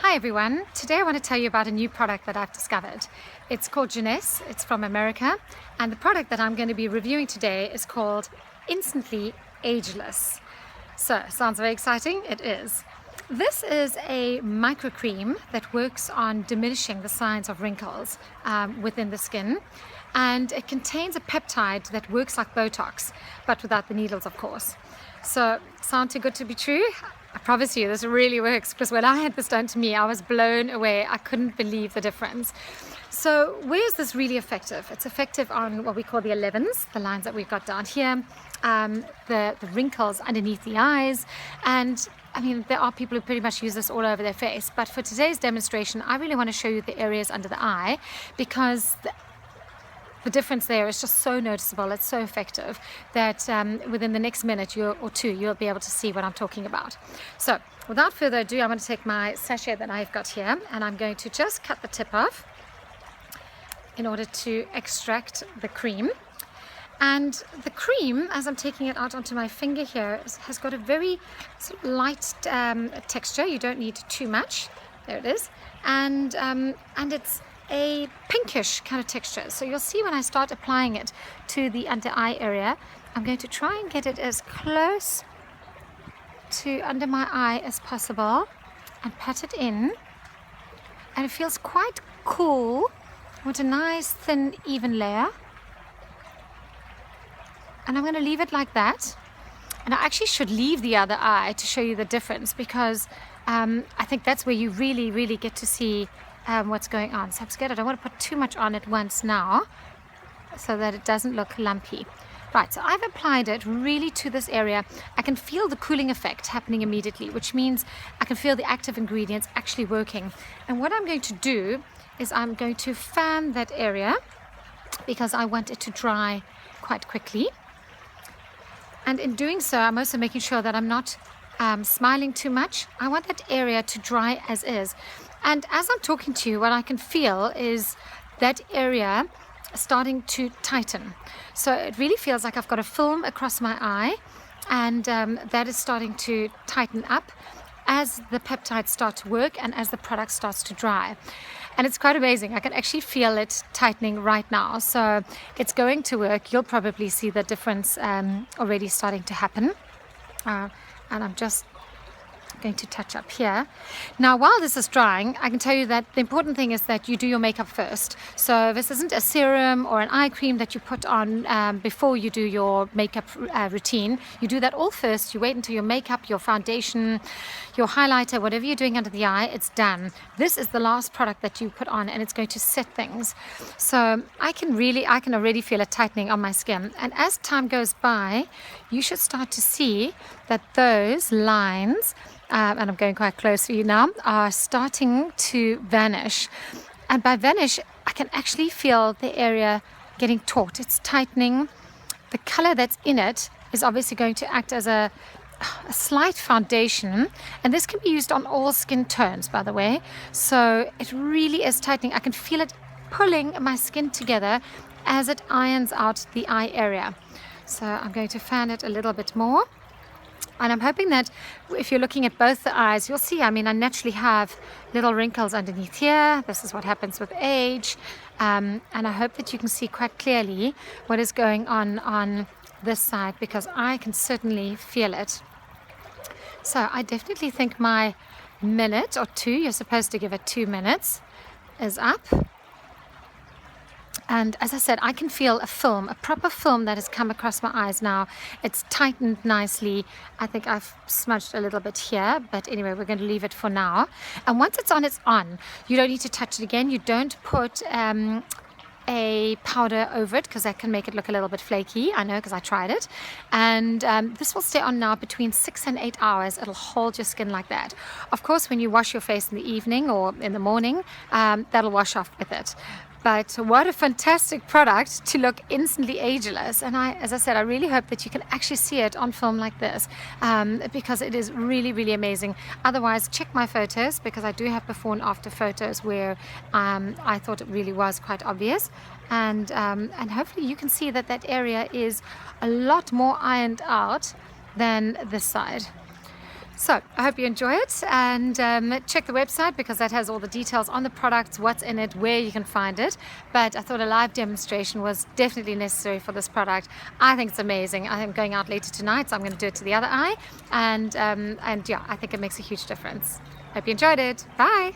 Hi everyone, today I want to tell you about a new product that I've discovered. It's called Jeunesse, it's from America, and the product that I'm going to be reviewing today is called Instantly Ageless. So, sounds very exciting? It is. This is a micro cream that works on diminishing the signs of wrinkles within the skin, and it contains a peptide that works like Botox, but without the needles, of course. So, sound too good to be true? I promise you this really works, because when I had this done to me, I was blown away. I couldn't believe the difference. So where is this really effective? It's effective on what we call the 11s, the lines that we've got down here, the wrinkles underneath the eyes, and I mean, there are people who pretty much use this all over their face, but for today's demonstration, I really want to show you the areas under the eye, because the difference there is just so noticeable. It's so effective that within the next minute or two, you'll be able to see what I'm talking about. So without further ado, I'm going to take my sachet that I've got here, and I'm going to just cut the tip off in order to extract the cream. And the cream, as I'm taking it out onto my finger here, has got a very light texture. You don't need too much. There it is. And it's a pinkish kind of texture. So you'll see when I start applying it to the under eye area, I'm going to try and get it as close to under my eye as possible and pat it in. And it feels quite cool with a nice thin even layer. And I'm going to leave it like that. And I actually should leave the other eye to show you the difference, because I think that's where you really get to see what's going on. So I'm scared I don't want to put too much on at once now, so that it doesn't look lumpy. Right, so I've applied it really to this area. I can feel the cooling effect happening immediately, which means I can feel the active ingredients actually working. And what I'm going to do is I'm going to fan that area, because I want it to dry quite quickly. And in doing so, I'm also making sure that I'm not smiling too much. I want that area to dry as is. And as I'm talking to you, what I can feel is that area starting to tighten. So it really feels like I've got a film across my eye, and that is starting to tighten up as the peptides start to work and as the product starts to dry. And it's quite amazing. I can actually feel it tightening right now. So it's going to work. You'll probably see the difference already starting to happen. And I'm just going to touch up here. Now, while this is drying, I can tell you that the important thing is that you do your makeup first. So this isn't a serum or an eye cream that you put on before you do your makeup routine. You do that all first. You wait until your makeup, your foundation, your highlighter, whatever you're doing under the eye, it's done. This is the last product that you put on, and it's going to set things. So I can already feel it tightening on my skin. And as time goes by, you should start to see that those lines, and I'm going quite close for you now, are starting to vanish. And by vanish, I can actually feel the area getting taut. It's tightening. The color that's in it is obviously going to act as a slight foundation, and this can be used on all skin tones, by the way. So it really is tightening. I can feel it pulling my skin together as it irons out the eye area. So I'm going to fan it a little bit more. And I'm hoping that if you're looking at both the eyes, you'll see, I mean, I naturally have little wrinkles underneath here. This is what happens with age. And I hope that you can see quite clearly what is going on this side, because I can certainly feel it. So I definitely think my minute or two, you're supposed to give it 2 minutes, is up. And as I said, I can feel a film, a proper film that has come across my eyes now. It's tightened nicely. I think I've smudged a little bit here, but anyway, we're going to leave it for now. And once it's on, it's on. You don't need to touch it again. You don't put a powder over it, because that can make it look a little bit flaky. I know, because I tried it. And this will stay on now between 6 and 8 hours. It'll hold your skin like that. Of course, when you wash your face in the evening or in the morning, that'll wash off with it. But what a fantastic product to look instantly ageless. And as I said, I really hope that you can actually see it on film like this, because it is really amazing. Otherwise, check my photos, because I do have before and after photos where I thought it really was quite obvious. And hopefully you can see that area is a lot more ironed out than this side. So I hope you enjoy it, and check the website because that has all the details on the products, what's in it, where you can find it. But I thought a live demonstration was definitely necessary for this product. I think it's amazing. I'm going out later tonight, so I'm going to do it to the other eye, and yeah, I think it makes a huge difference. Hope you enjoyed it. Bye.